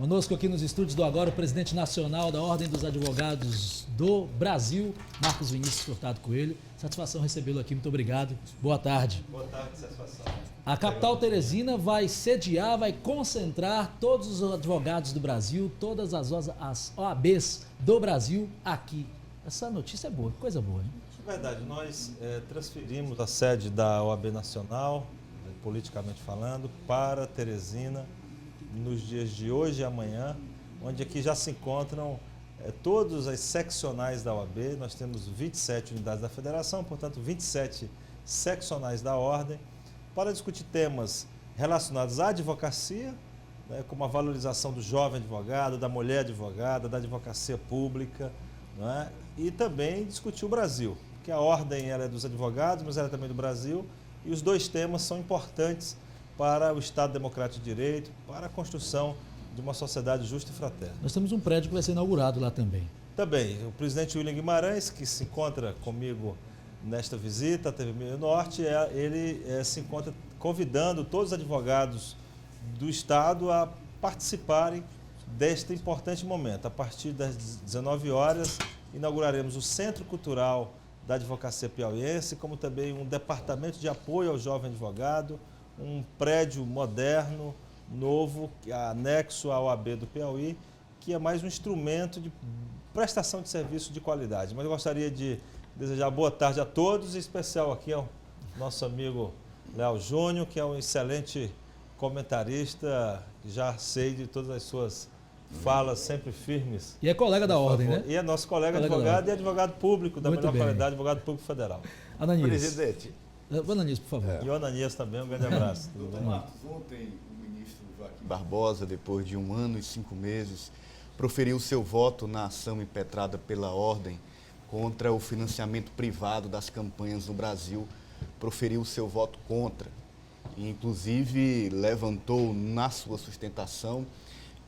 Conosco aqui nos estúdios do Agora, o presidente nacional da Ordem dos Advogados do Brasil, Marcos Vinícius Furtado Coelho. Satisfação recebê-lo aqui, muito obrigado. Boa tarde. Boa tarde, satisfação. A capital teresina vai sediar, vai concentrar todos os advogados do Brasil, todas as OABs do Brasil aqui. Essa notícia é boa, coisa boa, hein? É verdade, nós transferimos a sede da OAB Nacional, politicamente falando, para Teresina, nos dias de hoje e amanhã, onde aqui já se encontram todas as seccionais da OAB. Nós temos 27 unidades da federação, portanto 27 seccionais da ordem, para discutir temas relacionados à advocacia, né, como a valorização do jovem advogado, da mulher advogada, da advocacia pública, né, e também discutir o Brasil, porque a ordem ela é dos advogados, mas ela é também do Brasil, e os dois temas são importantes para o Estado Democrático de Direito, para a construção de uma sociedade justa e fraterna. Nós temos um prédio que vai ser inaugurado lá também. Também, o presidente William Guimarães, que se encontra comigo nesta visita à TV Meio Norte, ele se encontra convidando todos os advogados do Estado a participarem deste importante momento. A partir das 19 horas, inauguraremos o Centro Cultural da Advocacia Piauiense, como também um departamento de apoio ao jovem advogado, um prédio moderno, novo, anexo à OAB do Piauí, que é mais um instrumento de prestação de serviço de qualidade. Mas eu gostaria de desejar boa tarde a todos, em especial aqui ao nosso amigo Léo Júnior, que é um excelente comentarista, já sei de todas as suas falas sempre firmes. E é colega da ordem, né? E é nosso colega advogado e advogado público, da melhor qualidade, advogado público federal. Ananias. Presidente. Ananias, por favor. E o Ananias também, um grande abraço. Doutor Marcos, ontem o ministro Joaquim Barbosa, depois de 1 ano e 5 meses, proferiu seu voto na ação impetrada pela ordem contra o financiamento privado das campanhas no Brasil, proferiu seu voto contra. E, inclusive, levantou na sua sustentação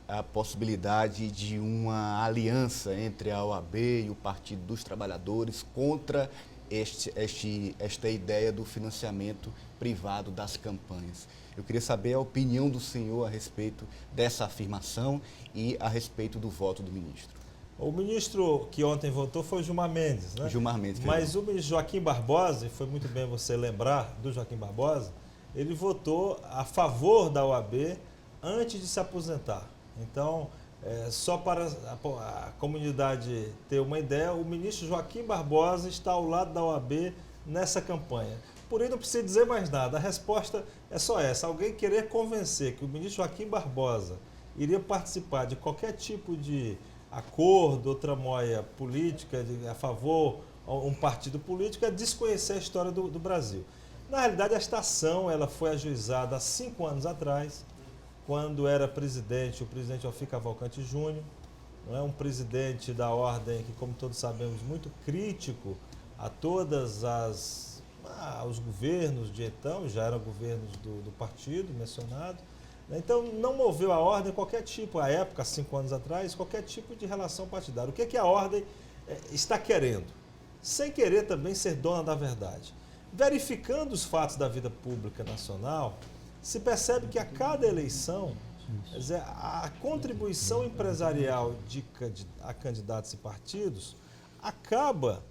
a possibilidade de uma aliança entre a OAB e o Partido dos Trabalhadores contra esta ideia do financiamento privado das campanhas. Eu queria saber a opinião do senhor a respeito dessa afirmação e a respeito do voto do ministro. O ministro que ontem votou foi o Gilmar Mendes, né? Gilmar Mendes. Mas o ministro Joaquim Barbosa, e foi muito bem você lembrar do Joaquim Barbosa, ele votou a favor da OAB antes de se aposentar. Então, só para a comunidade ter uma ideia, o ministro Joaquim Barbosa está ao lado da OAB nessa campanha. Por aí não precisa dizer mais nada, a resposta é só essa. Alguém querer convencer que o ministro Joaquim Barbosa iria participar de qualquer tipo de acordo ou tramóia política a favor de um partido político é desconhecer a história do Brasil. Na realidade, esta ação ela foi ajuizada há 5 anos atrás, quando era presidente, o presidente Alfir Cavalcante Júnior, não é? Um presidente da ordem que, como todos sabemos, muito crítico a todas os governos de então, já eram governos do partido mencionado. Então, não moveu a ordem qualquer tipo, à época, 5 anos atrás, qualquer tipo de relação partidária. O que é que a ordem está querendo? Sem querer também ser dona da verdade. Verificando os fatos da vida pública nacional, se percebe que a cada eleição, quer dizer, a contribuição empresarial a candidatos e partidos acaba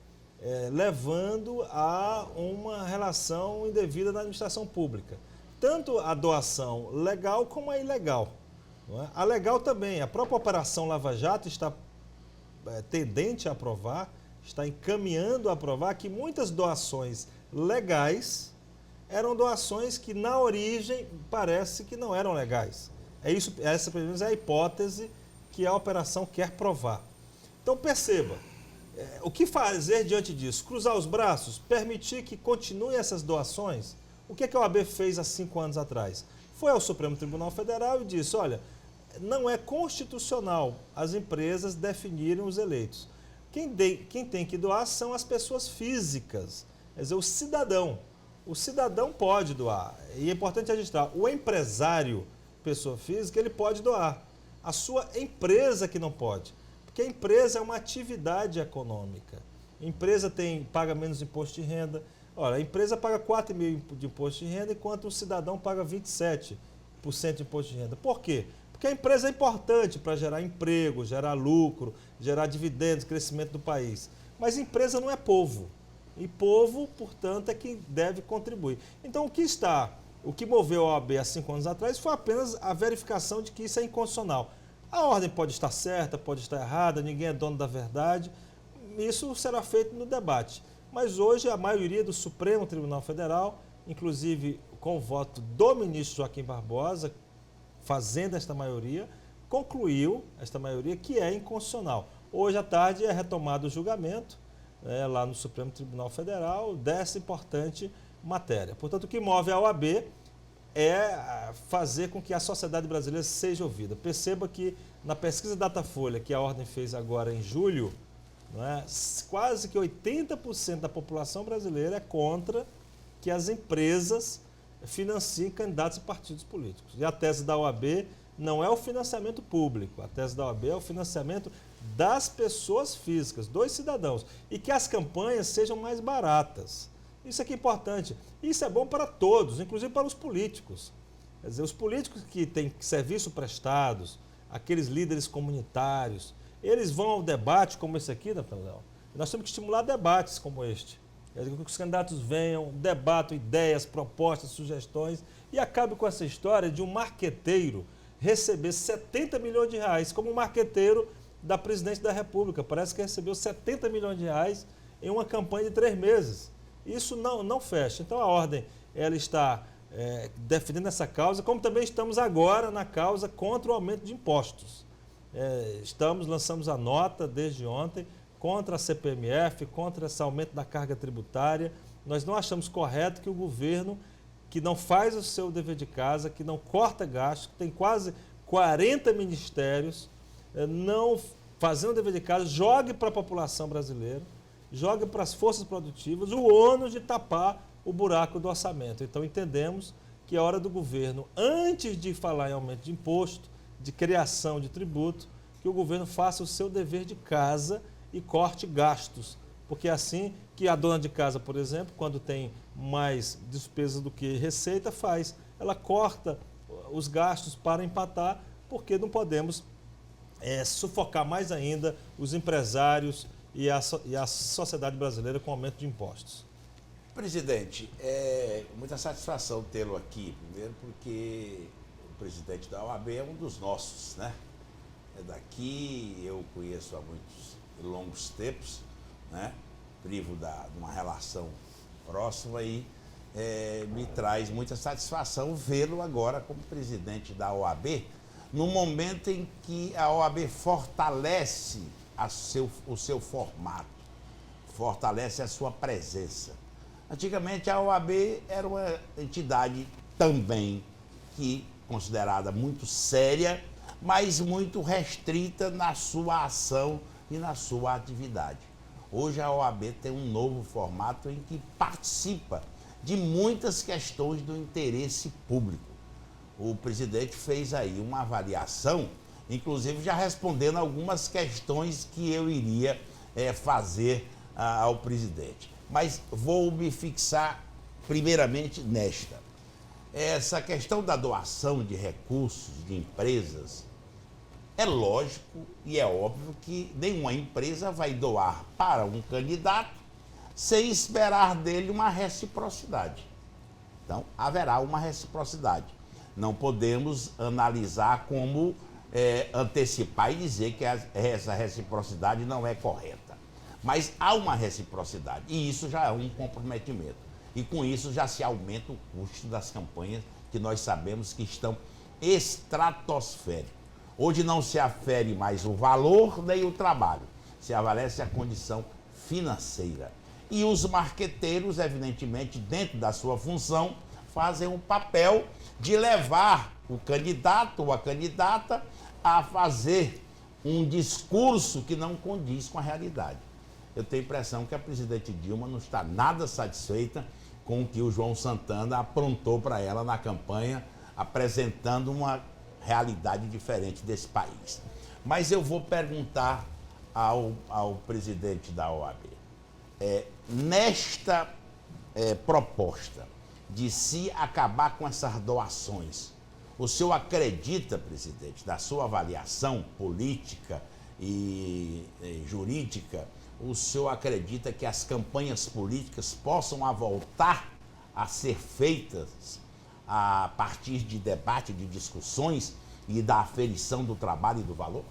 levando a uma relação indevida na administração pública. Tanto a doação legal como a ilegal. Não é? A legal também, a própria Operação Lava Jato está tendente a aprovar, está encaminhando a aprovar que muitas doações legais eram doações que, na origem, parece que não eram legais. Essa, pelo menos, é a hipótese que a operação quer provar. Então, perceba, o que fazer diante disso? Cruzar os braços? Permitir que continuem essas doações? O que a OAB fez há 5 anos atrás? Foi ao Supremo Tribunal Federal e disse, olha, não é constitucional as empresas definirem os eleitos. Quem tem que doar são as pessoas físicas, quer dizer, o cidadão. O cidadão pode doar, e é importante registrar, o empresário, pessoa física, ele pode doar. A sua empresa que não pode, porque a empresa é uma atividade econômica. A empresa paga menos imposto de renda. Olha, a empresa paga 4.000 de imposto de renda, enquanto o cidadão paga 27% de imposto de renda. Por quê? Porque Porque a empresa é importante para gerar emprego, gerar lucro, gerar dividendos, crescimento do país. Mas empresa não é povo. E povo, portanto, é quem deve contribuir. Então, o que moveu a OAB há 5 anos atrás foi apenas a verificação de que isso é inconstitucional. A ordem pode estar certa, pode estar errada, ninguém é dono da verdade. Isso será feito no debate. Mas hoje a maioria do Supremo Tribunal Federal, inclusive com o voto do ministro Joaquim Barbosa, fazendo esta maioria, concluiu esta maioria que é inconstitucional. Hoje à tarde é retomado o julgamento lá no Supremo Tribunal Federal dessa importante matéria. Portanto, o que move a OAB é fazer com que a sociedade brasileira seja ouvida. Perceba que na pesquisa Datafolha, que a Ordem fez agora em julho, quase que 80% da população brasileira é contra que as empresas financiem candidatos e partidos políticos. E a tese da OAB não é o financiamento público, a tese da OAB é o financiamento das pessoas físicas, dos cidadãos, e que as campanhas sejam mais baratas. Isso aqui é importante. Isso é bom para todos, inclusive para os políticos. Quer dizer, os políticos que têm serviço prestados, aqueles líderes comunitários, eles vão ao debate como esse aqui, Léo. Nós temos que estimular debates como este. Que os candidatos venham, debatam ideias, propostas, sugestões e acabe com essa história de um marqueteiro receber 70 milhões de reais como marqueteiro da presidente da República. Parece que recebeu 70 milhões de reais em uma campanha de 3 meses. Isso não fecha. Então a Ordem ela está defendendo essa causa, como também estamos agora na causa contra o aumento de impostos. Lançamos a nota desde ontem contra a CPMF, contra esse aumento da carga tributária. Nós não achamos correto que o governo, que não faz o seu dever de casa, que não corta gastos, que tem quase 40 ministérios, não fazendo o dever de casa, jogue para a população brasileira, jogue para as forças produtivas o ônus de tapar o buraco do orçamento. Então entendemos que é hora do governo, antes de falar em aumento de imposto, de criação de tributo, que o governo faça o seu dever de casa e corte gastos, porque é assim que a dona de casa, por exemplo, quando tem mais despesas do que receita, faz. Ela corta os gastos para empatar, porque não podemos sufocar mais ainda os empresários e a sociedade brasileira com aumento de impostos. Presidente, é muita satisfação tê-lo aqui, primeiro porque o presidente da OAB é um dos nossos, né? É daqui, eu conheço há muitos longos tempos, né? Privo de uma relação próxima e me traz muita satisfação vê-lo agora como presidente da OAB, no momento em que a OAB fortalece o seu formato, fortalece a sua presença. Antigamente a OAB era uma entidade também considerada muito séria, mas muito restrita na sua ação e na sua atividade. Hoje a OAB tem um novo formato em que participa de muitas questões do interesse público. O presidente fez aí uma avaliação, inclusive já respondendo algumas questões que eu iria fazer ao presidente. Mas vou me fixar primeiramente nesta. Essa questão da doação de recursos de empresas, é lógico e é óbvio que nenhuma empresa vai doar para um candidato sem esperar dele uma reciprocidade. Então, haverá uma reciprocidade. Não podemos analisar como antecipar e dizer que essa reciprocidade não é correta. Mas há uma reciprocidade e isso já é um comprometimento. E com isso já se aumenta o custo das campanhas que nós sabemos que estão estratosféricos. Hoje não se afere mais o valor nem o trabalho, se avalece a condição financeira. E os marqueteiros, evidentemente, dentro da sua função, fazem o papel de levar o candidato ou a candidata a fazer um discurso que não condiz com a realidade. Eu tenho a impressão que a presidente Dilma não está nada satisfeita com o que o João Santana aprontou para ela na campanha, apresentando uma realidade diferente desse país. Mas eu vou perguntar ao presidente da OAB. Nesta proposta de se acabar com essas doações, O senhor acredita, presidente, na sua avaliação política e jurídica, o senhor acredita que as campanhas políticas possam voltar a ser feitas a partir de debate, de discussões e da aferição do trabalho e do valor?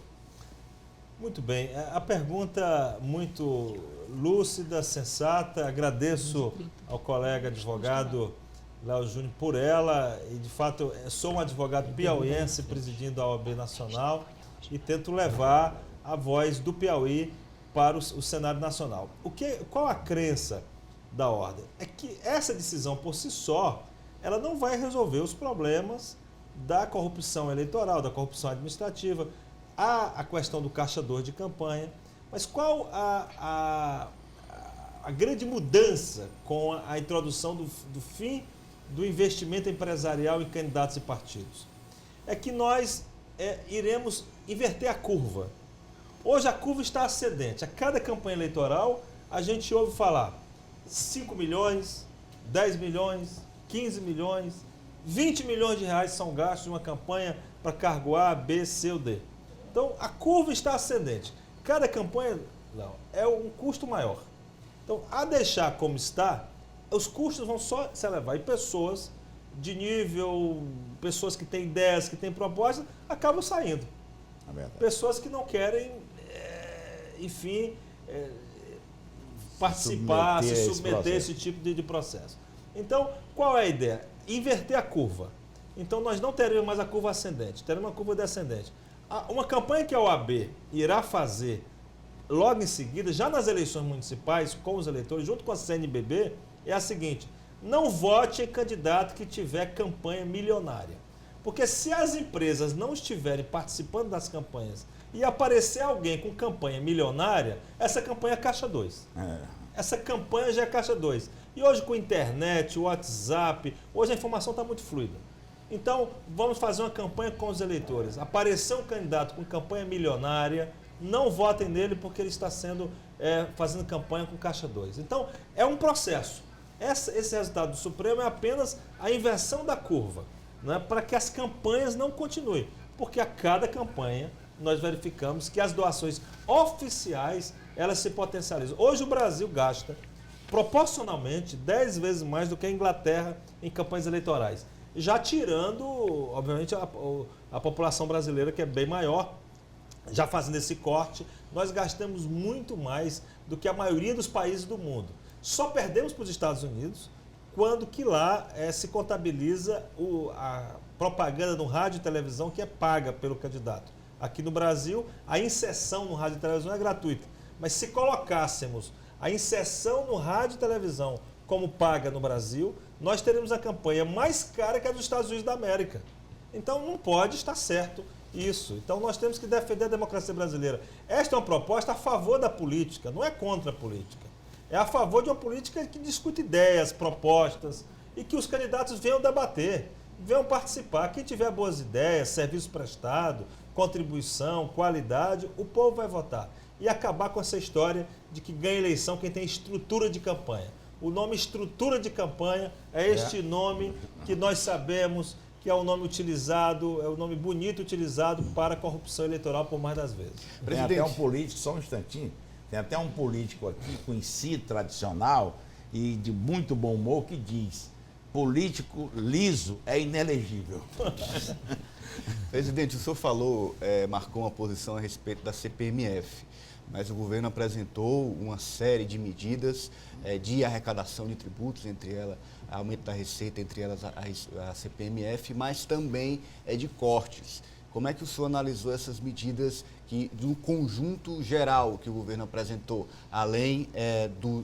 Muito bem. A pergunta muito lúcida, sensata. Agradeço ao colega advogado Léo Júnior por ela. E, de fato, sou um advogado piauiense presidindo a OAB Nacional e tento levar a voz do Piauí para o cenário nacional. Qual a crença da ordem? É que essa decisão por si só, ela não vai resolver os problemas da corrupção eleitoral, da corrupção administrativa. Há a questão do caixa 2 de campanha, mas qual a grande mudança com a introdução do fim do investimento empresarial em candidatos e partidos? É que nós iremos inverter a curva. Hoje a curva está ascendente. A cada campanha eleitoral a gente ouve falar 5 milhões, 10 milhões, 15 milhões, 20 milhões de reais são gastos em uma campanha para cargo A, B, C ou D. Então, a curva está ascendente. Cada campanha é um custo maior. Então, a deixar como está, os custos vão só se elevar. E pessoas de nível, pessoas que têm ideias, que têm propostas, acabam saindo. Pessoas que não querem, participar, se submeter a esse tipo de processo. Então, qual é a ideia? Inverter a curva. Então, nós não teremos mais a curva ascendente, teremos uma curva descendente. Uma campanha que a OAB irá fazer logo em seguida, já nas eleições municipais, com os eleitores, junto com a CNBB, é a seguinte: não vote em candidato que tiver campanha milionária. Porque se as empresas não estiverem participando das campanhas e aparecer alguém com campanha milionária, essa campanha é caixa 2. Essa campanha já é caixa 2. E hoje com a internet, o WhatsApp, hoje a informação está muito fluida. Então, vamos fazer uma campanha com os eleitores. Apareceu um candidato com campanha milionária, não votem nele porque ele está fazendo campanha com caixa 2. Então, é um processo. Esse resultado do Supremo é apenas a inversão da curva, né, para que as campanhas não continuem. Porque a cada campanha nós verificamos que as doações oficiais elas se potencializam. Hoje o Brasil gasta proporcionalmente 10 vezes mais do que a Inglaterra em campanhas eleitorais. Já tirando, obviamente, a população brasileira, que é bem maior, já fazendo esse corte, nós gastamos muito mais do que a maioria dos países do mundo. Só perdemos para os Estados Unidos quando que lá se contabiliza a propaganda no rádio e televisão que é paga pelo candidato. Aqui no Brasil, a inserção no rádio e televisão é gratuita. Mas se colocássemos a inserção no rádio e televisão como paga no Brasil, nós teremos a campanha mais cara que a dos Estados Unidos da América. Então não pode estar certo isso. Então nós temos que defender a democracia brasileira. Esta é uma proposta a favor da política, não é contra a política. É a favor de uma política que discute ideias, propostas e que os candidatos venham debater, venham participar. Quem tiver boas ideias, serviço prestado, contribuição, qualidade, o povo vai votar. E acabar com essa história de que ganha eleição quem tem estrutura de campanha. O nome estrutura de campanha é este nome que nós sabemos que é o nome utilizado, é o nome bonito utilizado para a corrupção eleitoral por mais das vezes. Tem até um político, só um instantinho, tem até um político aqui conhecido, tradicional e de muito bom humor que diz: político liso é inelegível. Presidente, o senhor marcou uma posição a respeito da CPMF, mas o governo apresentou uma série de medidas de arrecadação de tributos, entre elas aumento da receita, entre elas a CPMF, mas também de cortes. Como é que o senhor analisou essas medidas do conjunto geral que o governo apresentou, além do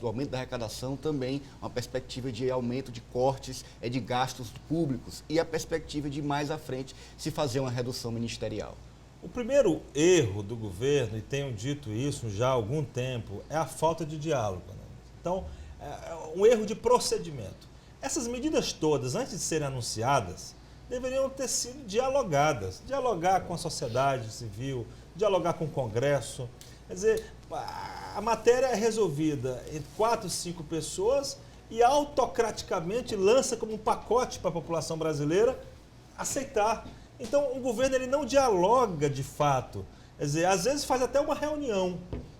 aumento da arrecadação, também uma perspectiva de aumento de cortes de gastos públicos e a perspectiva de mais à frente se fazer uma redução ministerial? O primeiro erro do governo, e tenho dito isso já há algum tempo, é a falta de diálogo, né? Então, é um erro de procedimento. Essas medidas todas, antes de serem anunciadas, deveriam ter sido dialogadas. Dialogar com a sociedade civil, dialogar com o Congresso. Quer dizer, a matéria é resolvida entre 4, 5 pessoas e autocraticamente lança como um pacote para a população brasileira aceitar. Então, o governo ele não dialoga de fato. Quer dizer, às vezes faz até uma reunião,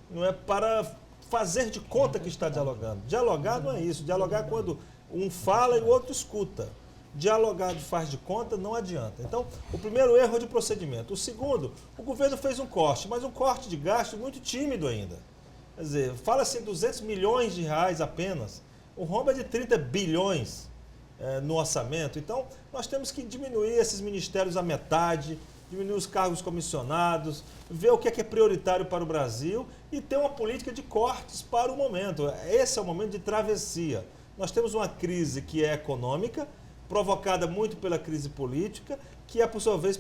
não é, para fazer de conta que está dialogando. Dialogar não é isso. Dialogar é quando um fala e o outro escuta. Dialogar de faz de conta não adianta. Então, o primeiro erro é de procedimento. O segundo, o governo fez um corte, mas um corte de gasto muito tímido ainda. Quer dizer, fala-se em 200 milhões de reais apenas. O rombo é de 30 bilhões no orçamento. Então, nós temos que diminuir esses ministérios à metade, diminuir os cargos comissionados, ver o que é prioritário para o Brasil e ter uma política de cortes para o momento. Esse é o momento de travessia. Nós temos uma crise que é econômica, provocada muito pela crise política, que é, por sua vez,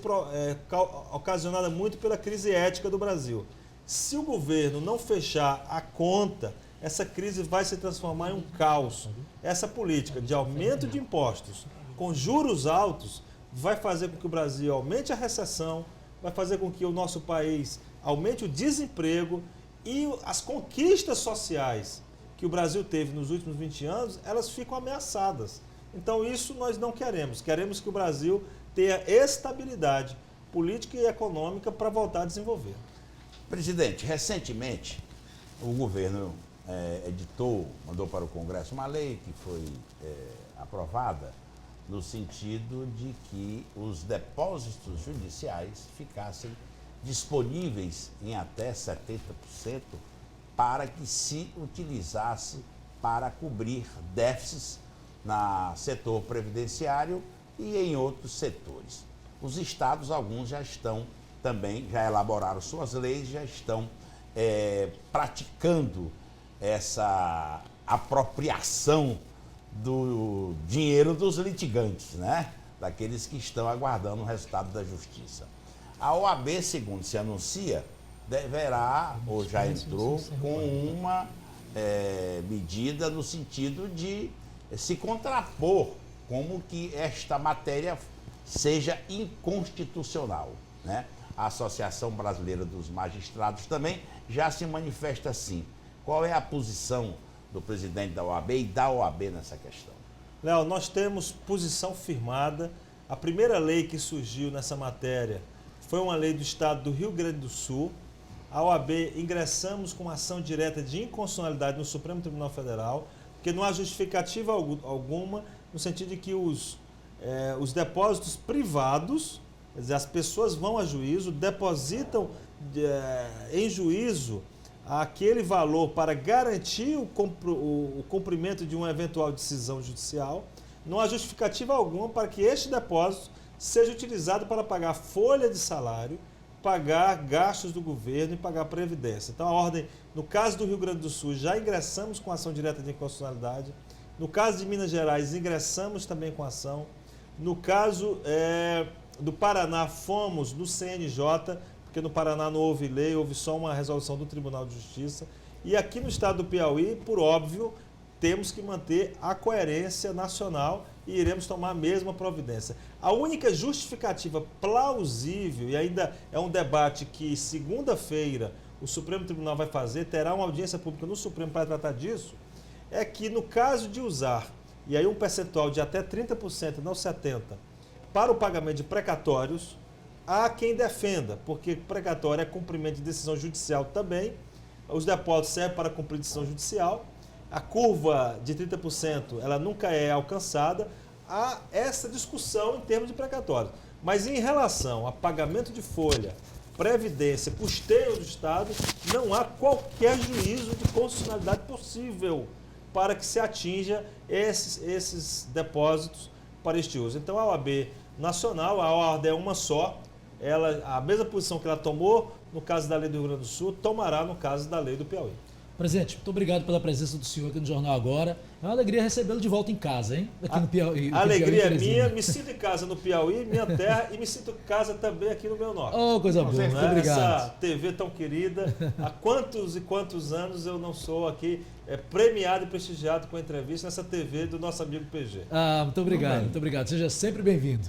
ocasionada muito pela crise ética do Brasil. Se o governo não fechar a conta, essa crise vai se transformar em um caos. Essa política de aumento de impostos com juros altos vai fazer com que o Brasil aumente a recessão, vai fazer com que o nosso país aumente o desemprego e as conquistas sociais que o Brasil teve nos últimos 20 anos, elas ficam ameaçadas. Então isso nós não queremos. Queremos que o Brasil tenha estabilidade política e econômica para voltar a desenvolver. Presidente, recentemente o governo mandou para o Congresso uma lei que foi aprovada no sentido de que os depósitos judiciais ficassem disponíveis em até 70% para que se utilizasse para cobrir déficits no setor previdenciário e em outros setores. Os estados, alguns já estão também, já elaboraram suas leis, já estão praticando essa apropriação do dinheiro dos litigantes, né? Daqueles que estão aguardando o resultado da justiça. A OAB, segundo se anuncia, deverá, ou já entrou, com uma medida no sentido de se contrapor como que esta matéria seja inconstitucional, né? A Associação Brasileira dos Magistrados também já se manifesta assim. Qual é a posição do presidente da OAB e da OAB nessa questão? Léo, nós temos posição firmada. A primeira lei que surgiu nessa matéria foi uma lei do estado do Rio Grande do Sul. A OAB ingressamos com ação direta de inconstitucionalidade no Supremo Tribunal Federal, porque não há justificativa alguma no sentido de que os depósitos privados, quer dizer, as pessoas vão a juízo, depositam em juízo aquele valor para garantir o cumprimento de uma eventual decisão judicial. Não há justificativa alguma para que este depósito seja utilizado para pagar folha de salário, pagar gastos do governo e pagar previdência. Então, a ordem, no caso do Rio Grande do Sul, já ingressamos com ação direta de inconstitucionalidade. No caso de Minas Gerais, ingressamos também com ação. No caso do Paraná, fomos no CNJ, porque no Paraná não houve lei, houve só uma resolução do Tribunal de Justiça. E aqui no estado do Piauí, por óbvio, temos que manter a coerência nacional e iremos tomar a mesma providência. A única justificativa plausível, e ainda é um debate que segunda-feira o Supremo Tribunal vai fazer, terá uma audiência pública no Supremo para tratar disso, é que no caso de usar, e aí um percentual de até 30%, não 70%, para o pagamento de precatórios, há quem defenda, porque precatório é cumprimento de decisão judicial também, os depósitos servem para cumprir decisão judicial, a curva de 30% ela nunca é alcançada, há essa discussão em termos de precatório. Mas em relação a pagamento de folha, previdência, custeio do Estado, não há qualquer juízo de constitucionalidade possível para que se atinja esses depósitos para este uso. Então a OAB nacional, a ordem é uma só, a mesma posição que ela tomou no caso da lei do Rio Grande do Sul, tomará no caso da lei do Piauí. Presidente, muito obrigado pela presença do senhor aqui no Jornal Agora. É uma alegria recebê-lo de volta em casa, hein? Aqui no Piauí. A alegria é minha, me sinto em casa no Piauí, minha terra, e me sinto em casa também aqui no meu norte. Oh, coisa boa, muito obrigado. Essa TV tão querida, há quantos e quantos anos eu não sou aqui premiado e prestigiado com a entrevista nessa TV do nosso amigo PG. Ah, muito obrigado, muito obrigado. Seja sempre bem-vindo.